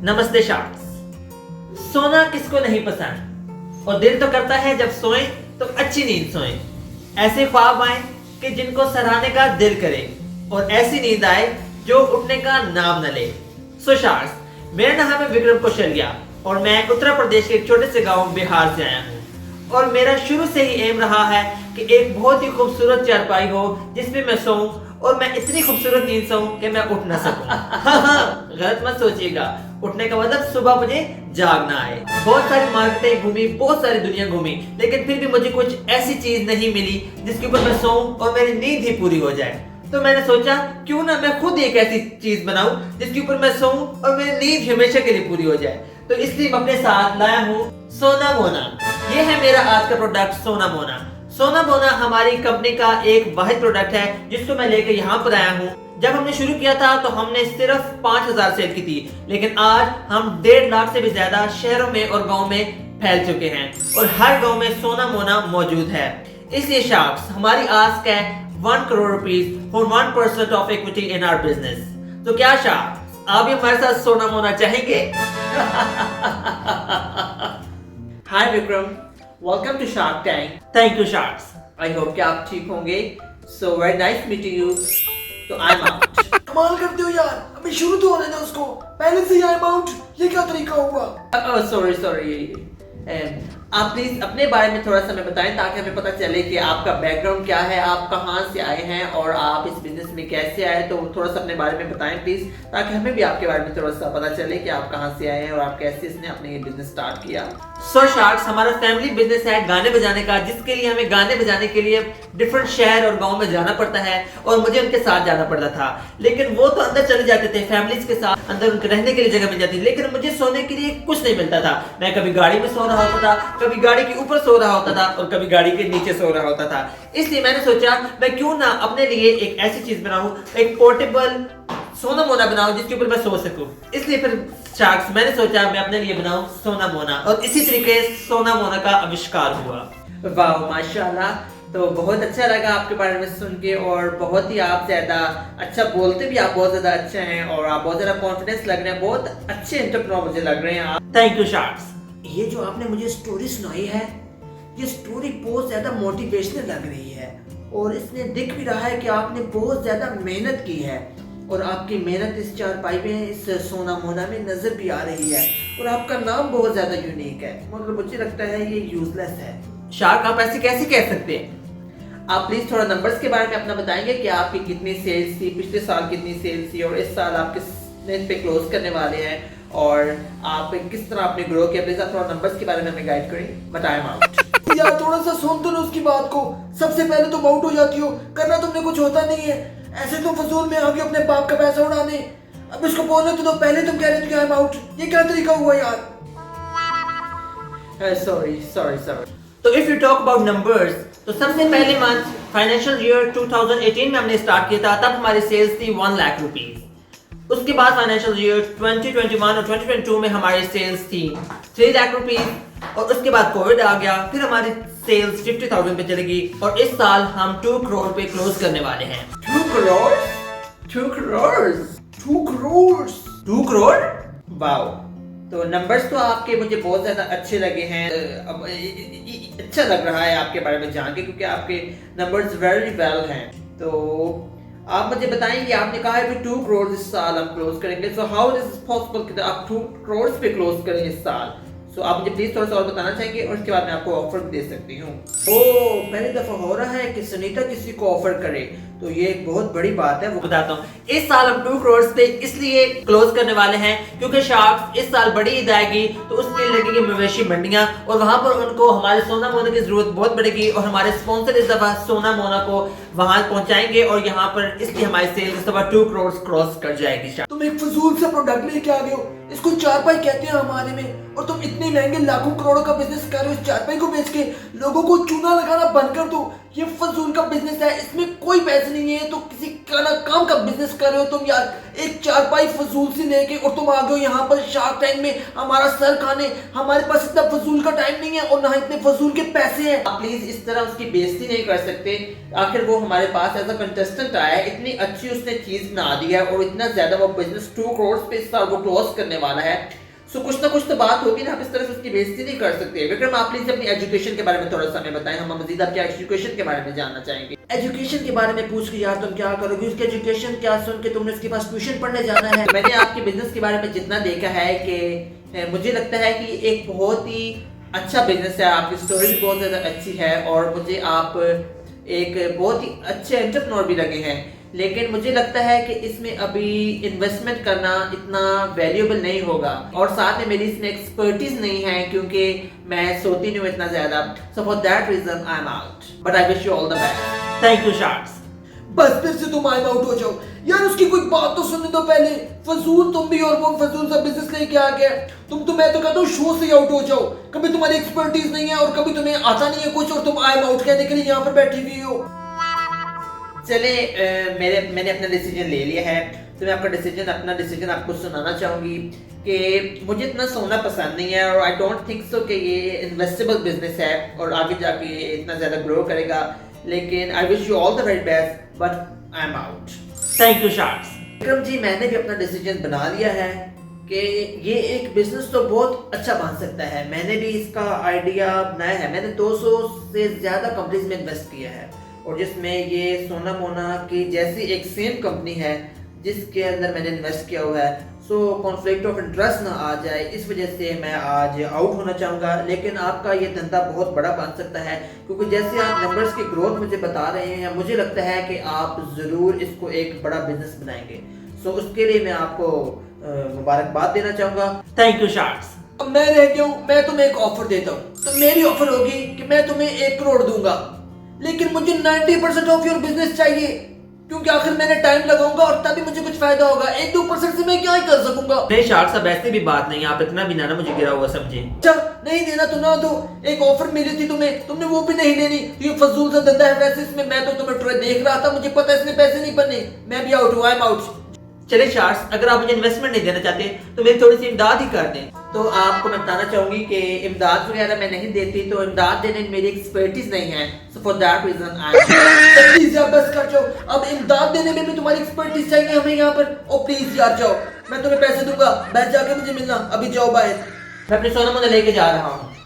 नमस्ते शार्क्स। सोना किसको नहीं पसंद और दिल तो करता है जब सोए तो अच्छी नींद सोए, ऐसे ख्वाब आए कि जिनको सराहने का दिल करे और ऐसी नींद आए जो उठने का नाम न ले। सो शार्क्स, मेरा नाम है विक्रम कौशल्या और मैं उत्तर प्रदेश के एक छोटे से गांव बिहार से आया हूँ और मेरा शुरू से ही एम रहा है कि एक बहुत ही खूबसूरत चारपाई हो जिसमें मैं सोऊं और मैं इतनी खूबसूरत नींद सोऊं कि मैं उठ ना सकूं। हाँ, गलत मत सोचिएगा, उठने का मतलब सुबह मुझे जागना आए। बहुत सारी मार्केटें घूमी, बहुत सारी दुनिया घूमी, लेकिन फिर भी मुझे कुछ ऐसी चीज नहीं मिली जिसके ऊपर मैं सोऊं और मेरी नींद ही पूरी हो जाए। तो मैंने सोचा क्यों ना मैं खुद एक ऐसी चीज बनाऊं जिसके ऊपर मैं सोऊं और मेरी नींद हमेशा के लिए पूरी हो जाए। तो इसलिए मैं अपने साथ लाया हूँ सोना मोना। ये है मेरा आज का प्रोडक्ट सोना मोना। सोना मोना हमारी कंपनी का एक वाहिद प्रोडक्ट है जिसको मैं लेकर यहाँ पर आया हूँ। जब हमने शुरू किया था तो हमने सिर्फ 5000 सेल की थी, लेकिन आज हम 1.5 लाख से भी ज्यादा शहरों में और गाँव में फैल चुके हैं और हर गाँव में सोना मोना मौजूद है। इसलिए शार्क्स, हमारी आस्क है 1 crore rupees for 1% of equity in our business. तो क्या शार्क्स, आप भी हमारे साथ सोना मोना चाहेंगे? Hi Vikram, welcome to Shark Tank. Thank you sharks, I hope कि आप ठीक होंगे। So very nice meeting you. तो आई एम आउट। कमाल करते हो यार, अभी शुरू तो होने दो उसको, पहले से ही आई एम आउट। ये क्या तरीका हुआ? सॉरी। आप प्लीज अपने बारे में थोड़ा सा हमें बताएं ताकि हमें पता चले कि आपका बैकग्राउंड क्या है, आप कहाँ से आए हैं और आप इस बिजनेस में कैसे आए। तो थोड़ा सा अपने बारे में बताएं प्लीज, ताकि हमें भी आपके बारे में थोड़ा सा पता चले कि आप कहाँ से आए हैं और आप कैसे इसने अपने ये बिजनेस स्टार्ट किया। सो शार्क्स, हमारा फैमिली बिजनेस है गाने बजाने का, जिसके लिए हमें गाने बजाने के लिए डिफरेंट शहर और गाँव में जाना पड़ता है और मुझे उनके साथ जाना पड़ता था। लेकिन वो तो अंदर चले जाते थे फैमिलीज के साथ, अंदर उनके रहने के लिए जगह मिल जाती, लेकिन मुझे सोने के लिए कुछ नहीं मिलता था। मैं कभी गाड़ी में सो रहा होता था, कभी गाड़ी के ऊपर सो रहा होता था और कभी गाड़ी के नीचे सो रहा होता था। इसलिए मैंने सोचा मैं क्यों ना अपने लिए एक ऐसी चीज बनाऊं, एक पोर्टेबल सोना मोना बनाऊं जिसके ऊपर मैं सो सकूं। इसलिए फिर शार्क्स, मैंने सोचा मैं अपने लिए बनाऊं सोना मोना और इसी तरीके सोना मोना का आविष्कार हुआ। वाह माशाल्लाह, तो बहुत अच्छा लगा आपके बारे में सुन के और बहुत ही आप ज्यादा अच्छा बोलते भी, आप बहुत ज्यादा अच्छे हैं और आप बहुत ज्यादा कॉन्फिडेंस लग रहे हैं, बहुत अच्छे एंटरप्रेन्योर मुझे लग रहे हैं आप। Thank you sharks. ये जो आपने मुझे स्टोरी सुनाई है, ये स्टोरी बहुत ज्यादा मोटिवेशनल लग रही है और इसमें दिख भी रहा है कि आपने बहुत ज्यादा मेहनत की है और आपकी मेहनत इस चारपाई में, इस सोना मोना में नजर भी आ रही है और आपका नाम बहुत ज्यादा यूनिक है, मगर मुझे लगता है ये यूजलेस है। शार्क, आप ऐसे कैसे कह सकते हैं? आप प्लीज थोड़ा नंबर्स के बारे में अपना बताएंगे कि आपकी कितनी सेल्स थी, पिछले साल कितनी सेल्स थी और इस साल आप किस रेंज पे क्लोज करने वाले हैं और आप किस तरह आपने ग्रो किया। प्लीज आप थोड़ा नंबर्स के बारे में हमें गाइड करें। बताएं आउट। यार थोड़ा सा सुन तो लो उसकी बात को। सबसे पहले तुम आउट हो जाती हो, करना तुमने कुछ होता नहीं है, ऐसे तुम फजूल में आगे अपने बाप का पैसा उड़ाने। अब इसको बोलने तो दो, पहले तुम कह रहे थे कि आई एम आउट। ये क्या तरीका हुआ यार? सॉरी। तो if you talk about numbers, तो सबसे पहले मंथ फाइनेंशियल ईयर 2018 में हमने स्टार्ट किया था, तब हमारी सेल्स थी 1 लाख रुपीस। उसके बाद फाइनेंशियल ईयर 2021 और 2022 में हमारी सेल्स थी 3 लाख रुपीस और उसके बाद कोविड आ गया, फिर हमारी सेल्स 50,000 पे चली गई और इस साल हम 2 करोड़ पे क्लोज करने वाले हैं। 2 करोड़? 2 करोड़? वाओ, तो नंबर्स तो आपके मुझे बहुत ज्यादा अच्छे लगे हैं। अब अच्छा लग रहा है आपके बारे में जान के, क्योंकि आपके नंबर्स वेरी वेल हैं। तो आप मुझे बताएं कि आपने कहा है कि 2 करोड़ इस साल हम क्लोज करेंगे। सो हाउ इज पॉसिबल कि आप 2 करोड़ पे क्लोज करें इस साल? सो आप मुझे प्लीज थोड़ा सा और बताना चाहेंगे और उसके बाद मैं आपको ऑफर दे सकती हूँ। पहली दफा हो रहा है कि सुनीता किसी को ऑफर करे, तो ये एक बहुत बड़ी बात है। वो बताता हूँ, इस साल हम 2 करोड़ पे इसलिए क्लोज करने वाले हैं क्योंकि शार्क्स, इस साल बड़ी ईद आएगी तो उसके लिए लगेगी मवेशी मंडियां और वहां पर उनको हमारे सोना मोना की जरूरत बहुत बढ़ेगी और हमारे स्पॉन्सर इस दफा सोना मोना को वहां पहुंचाएंगे और यहाँ पर इसलिए हमारी सेल इस दफा 2 करोड़ क्रॉस कर जाएगी। तुम एक फजूल सा प्रोडक्ट लेके आ गए हो, इसको चारपाई कहते हैं हमारे में, और तुम इतने इतने महंगे लाखों करोड़ों का बिजनेस कर रहे हो, इस चारपाई को बेच के लोगों को चूना लगाना बंद कर दो। ये फजूल का बिजनेस है, इसमें कोई पैसे नहीं है। तो किसी काम का बिजनेस कर रहे हो तुम यार, एक चारपाई फजूल से लेके और तुम आ गए हो यहाँ पर शार्क टैंक में हमारा सर खाने। हमारे पास इतना फजूल का टाइम नहीं है और ना इतने फजूल के पैसे हैं। आप प्लीज इस तरह उसकी बेइज्जती नहीं कर सकते। आखिर वो हमारे पास एज अ कंटेस्टेंट आया है, इतनी अच्छी उसने चीज बना दी है और इतना ज्यादा वो बिजनेस 2 करोड़ पे इस साल वो क्लोज करने वाला है। सो कुछ ना कुछ तो बात होगी ना, आप इस तरह से उसकी बेइज्जती नहीं कर सकते। विक्रम, आप प्लीज अपनी एजुकेशन के बारे में थोड़ा सा हमें बताएं, हम मजीद आपकी एजुकेशन के बारे में जानना चाहेंगे। एजुकेशन के बारे में पूछ के यार तुम क्या करोगे? उसकी एजुकेशन क्या सुन के तुमने उसके पास ट्यूशन पढ़ने जाना है? मैंने आपके बिजनेस के बारे में जितना देखा है कि मुझे लगता है कि एक बहुत ही अच्छा बिजनेस है, आपकी स्टोरी भी बहुत ज़्यादा अच्छी है और मुझे आप एक बहुत ही अच्छे एंटरप्रेन्योर भी लगे हैं। लेकिन मुझे लगता है कि इसमें अभी इन्वेस्टमेंट करना इतना वैल्यूएबल नहीं होगा और साथ में मेरी इसमें एक्सपर्टीज नहीं है क्योंकि मैं सोती नहीं हूँ इतना ज़्यादा। So for that reason I am out, but I wish you all the best. Thank you sharks. बस फिर से तुम आई आउट हो जाओ यार, उसकी कोई बात तो सुनने दो पहले। फजूल तुम भी और वो फजूल सा बिजनेस लेके आ गए तुम। तो मैं तो कहता हूँ शो से आउट हो जाओ। कभी तुम्हारी एक्सपर्टीज नहीं है और कभी तुम्हें आता नहीं है कुछ और तुम आई आउट कहने के लिए यहाँ पर बैठी हुई हो। चले मैंने अपना डिसीजन ले लिया है, तो मैं अपना डिसीजन आपको सुनाना चाहूँगी कि मुझे इतना सोना पसंद नहीं है और आई डोंट थिंक सो कि ये इन्वेस्टेबल बिजनेस है और आगे जाके ये इतना ज़्यादा ग्रो करेगा। लेकिन I wish you all the very best, but I am out. Thank you sharks. Vikram ji, मैंने भी अपना डिसीजन बना लिया है कि ये एक बिजनेस तो बहुत अच्छा बन सकता है। मैंने भी इसका आइडिया बनाया है। मैंने 200 से ज़्यादा कंपनीज में इन्वेस्ट किया है और जिसमें ये सोना मोना की जैसी एक सेम कंपनी है जिसके अंदर मैंने इन्वेस्ट किया हुआ है। सो कॉन्फ्लिक्ट ऑफ इंटरेस्ट ना आ जाए, इस वजह से मैं आज आउट होना चाहूँगा। लेकिन आपका ये धंधा बहुत बड़ा बन सकता है क्योंकि जैसे आप नंबर्स की ग्रोथ मुझे बता रहे हैं, मुझे लगता है कि आप ज़रूर इसको एक बड़ा बिजनेस बनाएंगे। सो उसके लिए मैं आपको मुबारकबाद देना चाहूँगा। Thank you sharks. अब मैं रह गया हूँ, मैं तुम्हें एक ऑफर देता हूँ। तो मेरी ऑफर होगी कि मैं तुम्हें 1 करोड़ दूंगा, लेकिन मुझे 90% ऑफ योर बिजनेस चाहिए क्योंकि आखिर मैंने टाइम लगाऊंगा और तभी मुझे कुछ फायदा होगा। 1-2% से मैं क्या ही कर सकूंगा? नहीं शार्क साहब, ऐसी भी बात नहीं, आप इतना भी ना मुझे गिरा हुआ समझे। अच्छा, नहीं देना तो ना दो। एक ऑफर मिली थी तुम्हें, तुमने वो भी नहीं लेनी। ये फजूल सा धंधा है। वैसे इसमें मैं तो तुम्हें ट्राई देख रहा था, मुझे पता है इसमें पैसे नहीं बनने। मैं भी आउट हुआ, आई एम आउट। चले शार्क्स, अगर आप मुझे इन्वेस्टमेंट नहीं देना चाहते तो मेरी थोड़ी सी इमदाद ही कर दें। तो आपको मैं बताना चाहूंगी कि इमदाद वगैरह मैं नहीं देती, तो इमदाद देने में मेरी एक्सपर्टीज नहीं है। So for that reason I please यार बस कर जाओ। अब इमदाद देने में भी तुम्हारी एक्सपर्टीज चाहिए हमें यहाँ पर। ओ प्लीज यार जाओ, मैं तुम्हें पैसे दूंगा, बैठ जाके मुझे मिलना। अभी जाओ बाहर। मैं अपने सोना मोना लेके जा रहा हूँ।